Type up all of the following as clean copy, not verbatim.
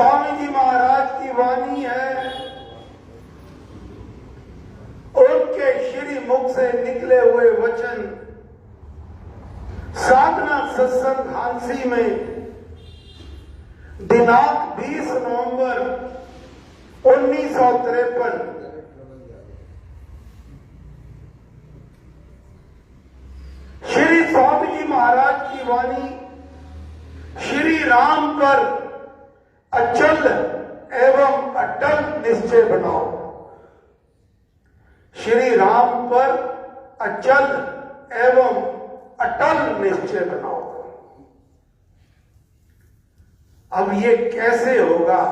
स्वामी जी महाराज की वाणी है, उनके श्री मुख से निकले हुए वचन साधना सत्संग हांसी में दिनांक 20 नवंबर 1953 श्री स्वामी जी महाराज की वाणी श्री राम पर अचल एवं अटल निश्चय बनाओ। श्री राम पर अचल एवं अटल निश्चय बनाओ। अब ये कैसे होगा?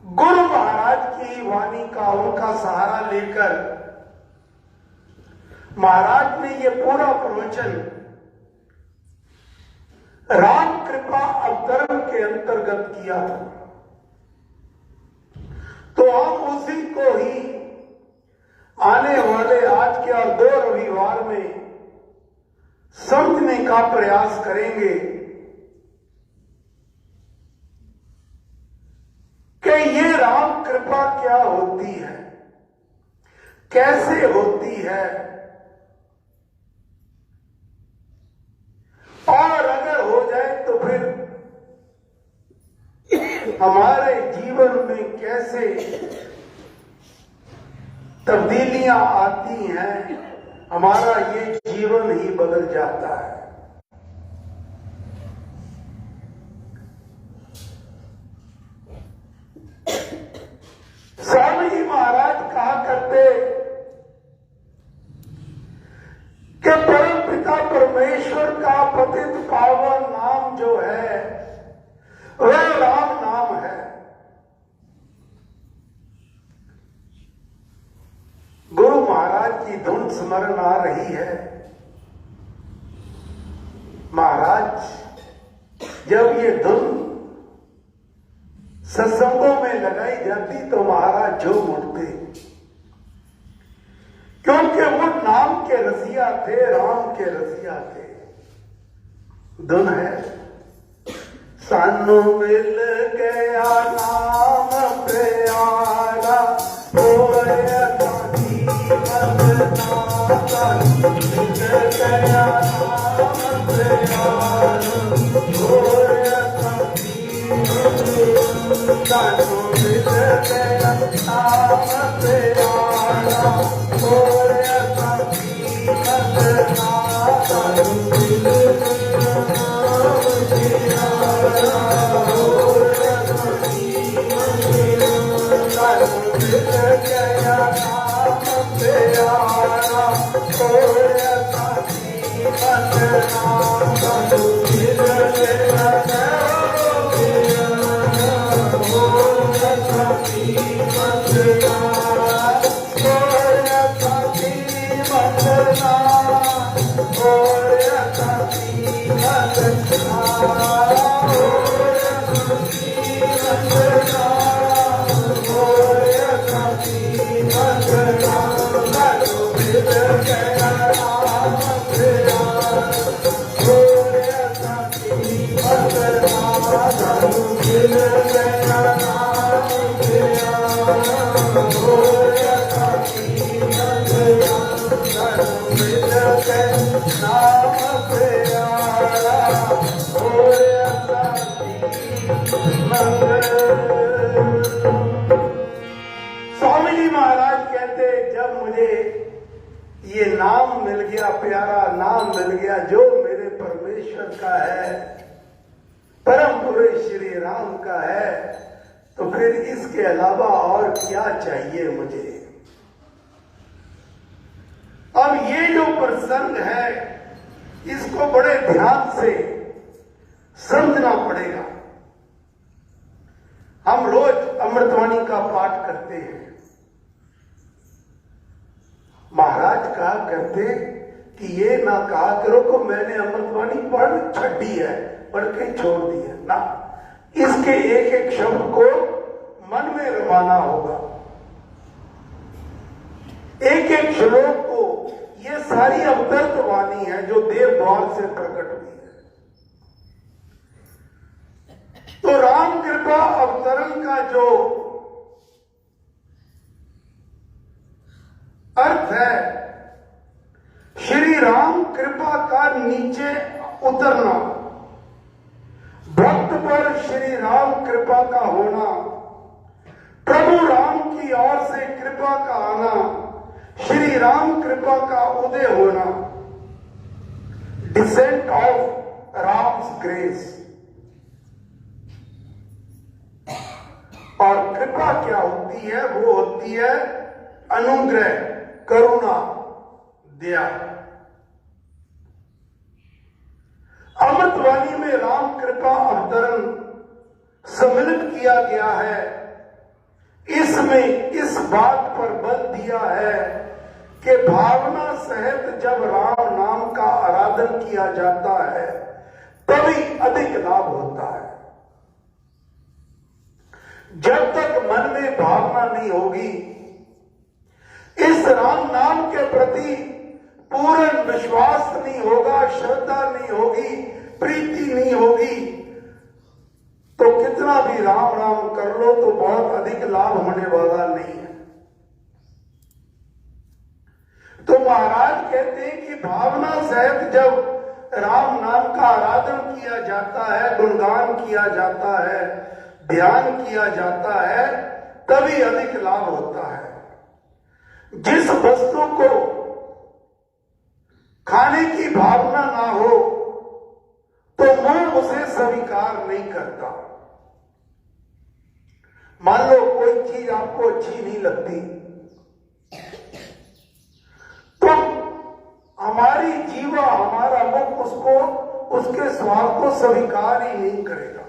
गुरु महाराज की वाणी का उनका सहारा लेकर महाराज ने ये पूरा प्रवचन राम कृपा अवतरण के अंतर्गत किया था। तो हम उसी को ही आने वाले आज के और 2 रविवार में समझने का प्रयास करेंगे कि ये राम कृपा क्या होती है, कैसे होती है, और अगर हो जाए तो फिर हमारे जीवन में कैसे तब्दीलियां आती हैं, हमारा ये जीवन ही बदल जाता है। स्वामी जी महाराज कहा करते कि परम पिता परमेश्वर का पतित पावन नाम जो है वह राम नाम है। गुरु महाराज की धुन स्मरण आ रही है। महाराज जब ये धुन सत्संगों में लगाई जाती तो महाराज झूम उठते, क्योंकि वो नाम के रसिया थे, राम के रसिया थे। धुन है, सानू मिल गया नाम प्यारा, होया स्वामी जी महाराज कहते, जब मुझे ये नाम मिल गया, प्यारा नाम मिल गया जो मेरे परमेश्वर का है, परम पुरुष श्री राम का है, तो फिर इसके अलावा और क्या चाहिए मुझे? अब ये जो प्रसंग है इसको बड़े ध्यान से समझना पड़ेगा। हम रोज अमृतवाणी का पाठ करते हैं। महाराज कहा करते कि ये ना कहा करो कि मैंने अमृतवाणी पढ़ छड़ी है, पढ़ के छोड़ दी है ना। इसके एक एक शब्द को मन में रमाना होगा, एक एक श्लोक को। ये सारी अवतरित वाणी है जो देव द्वार से प्रकट हुई है। तो राम कृपा अवतरण का जो अर्थ है, श्री राम कृपा का नीचे उतरना, भक्त पर श्री राम कृपा का होना, प्रभु राम की ओर से कृपा का आना, श्री राम कृपा का उदय होना, डिसेंट ऑफ राम्स ग्रेस। और कृपा क्या होती है? वो होती है अनुग्रह, करुणा, दया। अमृतवाणी में राम कृपा अवतरण सम्मिलित किया गया है। इसमें इस बात पर बल दिया है कि भावना सहित जब राम नाम का आराधन किया जाता है तभी अधिक लाभ होता है। जब तक मन में भावना नहीं होगी, इस राम नाम के प्रति पूर्ण विश्वास नहीं होगा, श्रद्धा नहीं होगी, प्रीति नहीं होगी, तो कितना भी राम राम कर लो तो बहुत अधिक लाभ होने वाला नहीं है। तो महाराज कहते हैं कि भावना सहित जब राम नाम का आराधन किया जाता है, गुणगान किया जाता है, ध्यान किया जाता है, तभी अधिक लाभ होता है। जिस वस्तु को खाने की भावना ना हो तो मुंह उसे स्वीकार नहीं करता। मान लो कोई चीज आपको अच्छी नहीं लगती, तो हमारी जीवा, हमारा मुख उसको, उसके स्वाद को स्वीकार ही नहीं करेगा।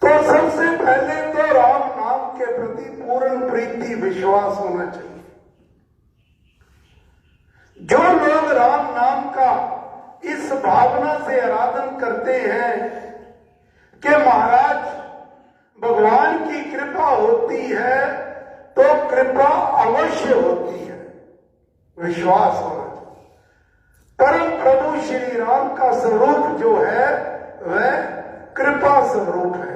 तो सबसे पहले तो राम नाम के प्रति पूर्ण प्रीति, विश्वास होना चाहिए। जो लोग राम नाम का इस भावना से आराधन करते हैं कि महाराज भगवान की कृपा होती है, तो कृपा अवश्य होती है, विश्वास होना चाहिए। परम प्रभु श्री राम का स्वरूप जो है वह कृपा स्वरूप है।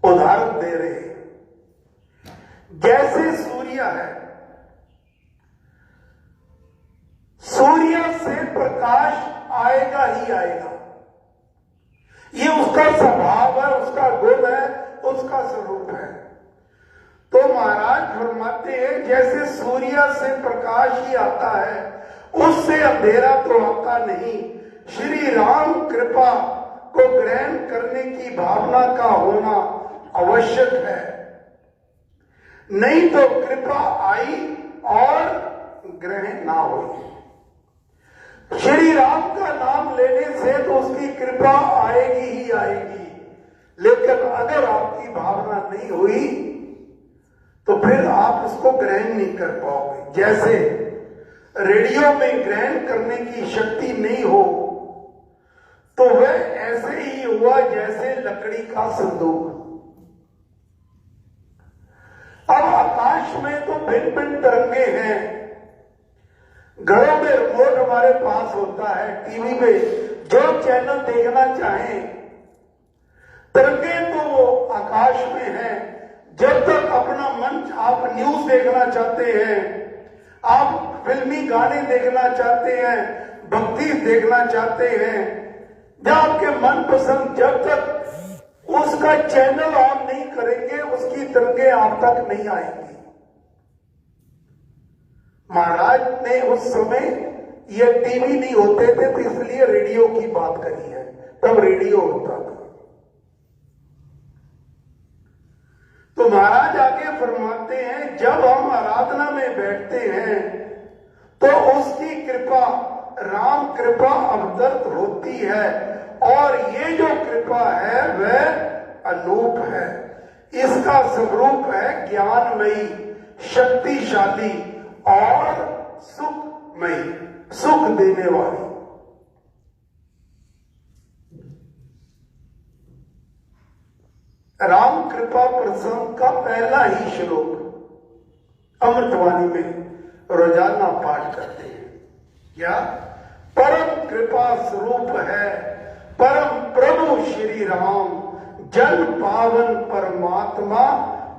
उदाहरण दे रहे हैं, जैसे सूर्य है, सूर्य से प्रकाश आएगा ही आएगा, ये उसका स्वभाव है, उसका गुण है, उसका स्वरूप है। तो महाराज फरमाते हैं जैसे सूर्य से प्रकाश ही आता है, उससे अंधेरा तो आता नहीं। श्री राम कृपा को ग्रहण करने की भावना का होना आवश्यक है, नहीं तो कृपा आई और ग्रहण ना हो। श्री राम का नाम लेने से तो उसकी कृपा आएगी ही आएगी, लेकिन अगर आपकी भावना नहीं हुई तो फिर आप उसको ग्रहण नहीं कर पाओगे। जैसे रेडियो में ग्रहण करने की शक्ति नहीं हो तो वह ऐसे ही हुआ जैसे लकड़ी का संदूक। अब आकाश में तो भिन्न भिन्न तरंगे हैं। घरों में रिमोट हमारे पास होता है, टीवी में जो चैनल देखना चाहें, तरंगे तो वो आकाश में हैं। जब तक अपना मन, आप न्यूज देखना चाहते हैं, आप फिल्मी गाने देखना चाहते हैं, भक्ति देखना चाहते हैं, जब आपके मन पसंद, जब तक उसका चैनल ऑन नहीं करेंगे उसकी तरंगे आप तक नहीं आएंगी। महाराज ने उस समय ये टीवी नहीं होते थे तो इसलिए रेडियो की बात करी है, तब रेडियो होता था। तो महाराज आगे फरमाते हैं जब हम आराधना में बैठते हैं तो उसकी कृपा, राम कृपा अवतरित होती है, और ये जो कृपा है वह अनूप है। इसका स्वरूप है ज्ञानमयी, शक्तिशाली और सुखमयी, सुख देने वाली। राम कृपा प्रसंग का पहला ही श्लोक अमृतवाणी में रोजाना पाठ करते हैं। क्या? परम कृपा स्वरूप है परम प्रभु श्री राम, जन पावन परमात्मा,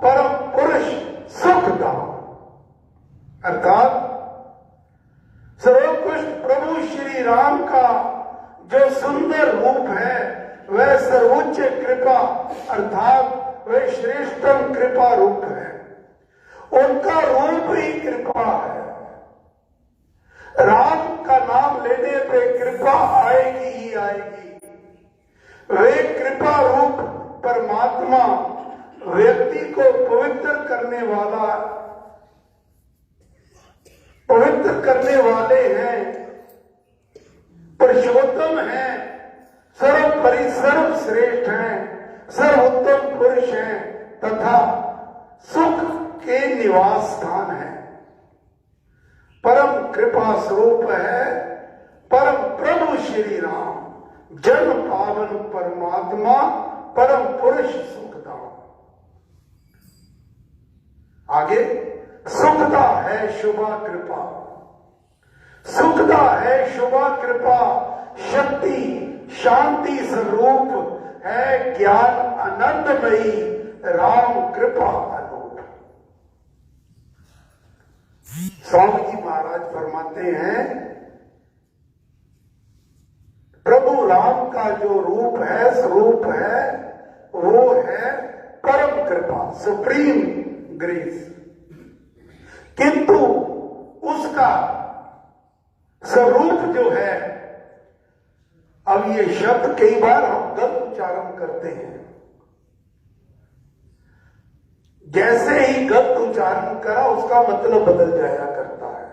परम पुरुष सुखधाम। अर्थात सर्वोत्कृष्ट प्रभु श्री राम का जो सुंदर रूप है वह सर्वोच्च कृपा अर्थात वह श्रेष्ठतम कृपा रूप है। उनका रूप ही कृपा है। राम का नाम लेने पे कृपा आएगी ही आएगी। वे कृपा रूप परमात्मा व्यक्ति को पवित्र करने वाले हैं, पुरुषोत्तम हैं, सर्वोपरि सर्वश्रेष्ठ हैं, सर्वोत्तम पुरुष हैं तथा सुख के निवास स्थान है। परम कृपा स्वरूप है परम प्रभु श्री राम, जन पावन परमात्मा, परम पुरुष सुखदाम। आगे सुखदा है शुभा कृपा, सुखदा है शुभा कृपा, शक्ति शांति स्वरूप है, ज्ञान आनंदमयी राम कृपा अनूप। स्वामी जी महाराज फरमाते हैं प्रभु राम का जो रूप है स्वरूप है वो है परम कृपा, सुप्रीम ग्रेस, किंतु उसका स्वरूप जो है, अब ये शब्द कई बार हम गलत उच्चारण करते हैं। जैसे ही गलत उच्चारण करा उसका मतलब बदल जाया करता है।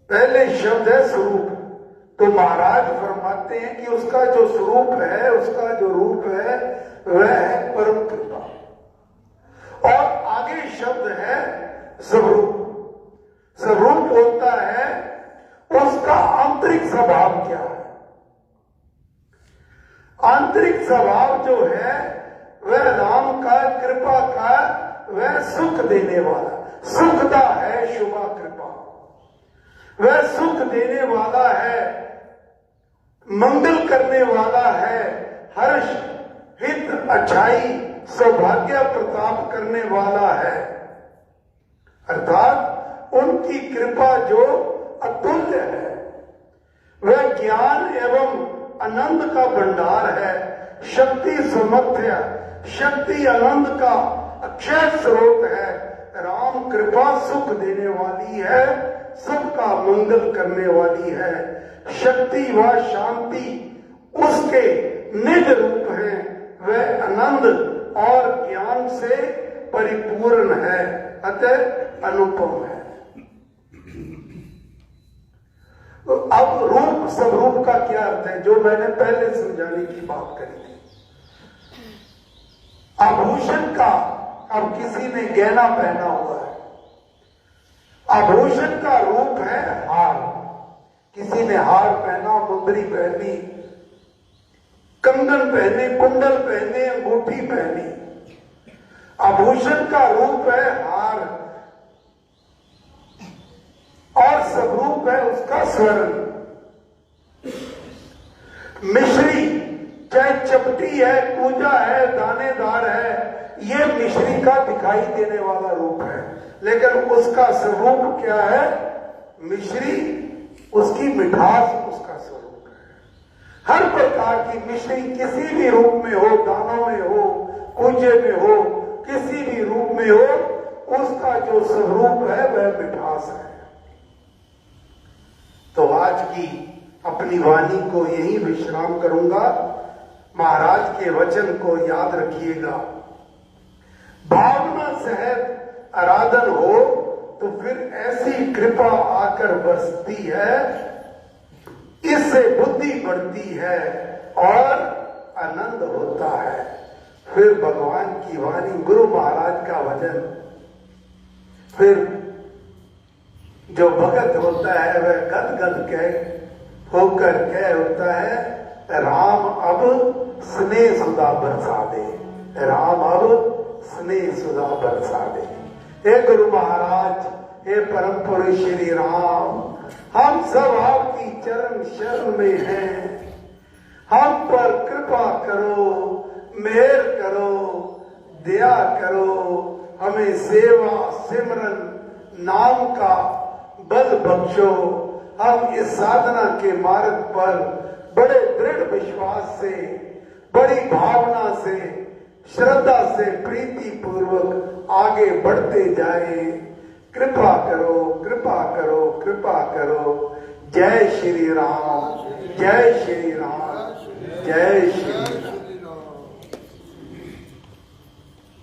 पहले शब्द है स्वरूप, तो महाराज फरमाते हैं कि उसका जो स्वरूप है, उसका जो रूप है वह है परम कृपा। और आगे शब्द है स्वरूप। स्वरूप होता है उसका आंतरिक स्वभाव क्या है। आंतरिक स्वभाव जो है वह राम का कृपा का वह सुख देने वाला, सुखदा है शुभा कृपा, वह सुख देने वाला है, मंगल करने वाला है, हर्ष हित अच्छाई सौभाग्य प्रताप करने वाला है। अर्थात उनकी कृपा जो अतुल्य है, वह ज्ञान एवं आनंद का भंडार है, शक्ति सामर्थ्य शक्ति आनंद का अक्षय स्रोत है। राम कृपा सुख देने वाली है, सबका मंगल करने वाली है, शक्ति व शांति उसके निज रूप हैं, वह आनंद और ज्ञान से परिपूर्ण है, अतः अनुपम है। तो अब रूप स्वरूप का क्या अर्थ है, जो मैंने पहले समझाने की बात करी थी। आभूषण का, अब किसी ने गहना पहना हुआ है, आभूषण का रूप है हार। किसी ने हार पहना, मुंदरी पहनी, कंगन पहने, कुंडल पहने, अंगूठी पहनी, आभूषण का रूप है हार और स्वरूप है उसका स्वर्ण। मिश्री चाहे चपटी है, कूजा है, दानेदार है, ये मिश्री का दिखाई देने वाला रूप है, लेकिन उसका स्वरूप क्या है? मिश्री, उसकी मिठास उसका स्वरूप है। हर प्रकार की मिश्री किसी भी रूप में हो, दानों में हो, कूजे में हो, किसी भी रूप में हो, उसका जो स्वरूप है वह मिठास है। तो आज की अपनी वाणी को यही विश्राम करूंगा। महाराज के वचन को याद रखिएगा। भावना सहित आराधन हो तो फिर ऐसी कृपा आकर बरसती है, इससे बुद्धि बढ़ती है और आनंद होता है। फिर भगवान की वाणी, गुरु महाराज का वचन, फिर जो भगत होता है वह गद गद कह होकर कह होता है, राम अब स्नेह सुधा बरसा दे, राम अब स्नेह सुधा बरसा दे। हे गुरु महाराज, हे परम पुरुष श्री राम, हम सब आपकी चरण शरण में हैं। हम पर कृपा करो, मेहर करो, दया करो। हमें सेवा सिमरन नाम का बल बख्शो। हम इस साधना के मार्ग पर बड़े दृढ़ विश्वास से, बड़ी भावना से, श्रद्धा से, प्रीति पूर्वक आगे बढ़ते जाए। कृपा करो, कृपा करो, कृपा करो। जय श्री राम, जय श्री राम, जय श्री